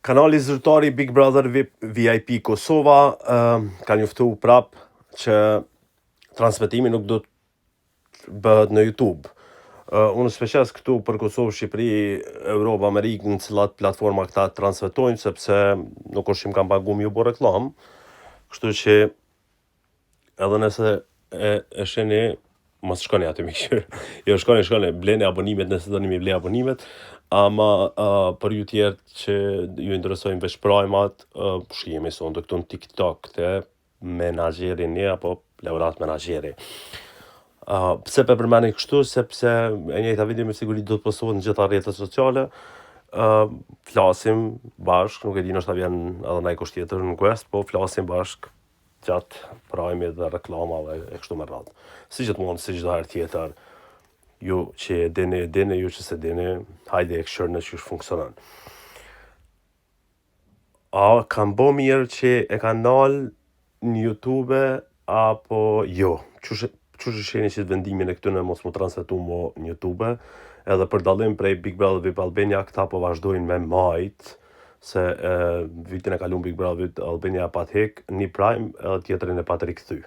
Kanali zyrtari Big Brother VIP Kosova ka njoftu prap që transmetimi nuk do të bëhet në YouTube. Unë shpesh këtu për Kosovë, Shqipëri, Europë, Amerikë, në cilat platforma këta transmetojnë, sepse nuk është që më kam pagu mi u bo reklam, kështu që edhe nëse e sheni, mos shkoni aty mikë. Jo, shkoni, bleni abonimet nëse doni mi ble abonimet, ama për ju tjerë që ju interesojnë veç prajmat, shkijemi sonë këtu në TikTok të menaxherin një apo laureat menaxheri. Pse për përmeni kështu, sepse e njëjta video me siguri do të postohet në gjitha rrjetet sociale, flasim bashk, nuk e di nështë ta vjen edhe ndaj kusht tjetër në quest, po flasim bashk gjatë prajmit dhe reklamave e kështu me radhë. Si gjithmonë, si çdo herë tjetër, ju që e dini, ju që se dini, hajde e këshërë në që funksionon. A kam bo mirë që e kanal në YouTube, apo jo? Qështë sheni që të vendimin e këtune mos mu transmetu mo në YouTube, edhe për dalim prej Big Brother VIP Albania, këta po vazhdojnë me majt, se vitin e kalun Big Brother VIP Albania pat hek, një prime edhe tjetërin e pat rikëthy.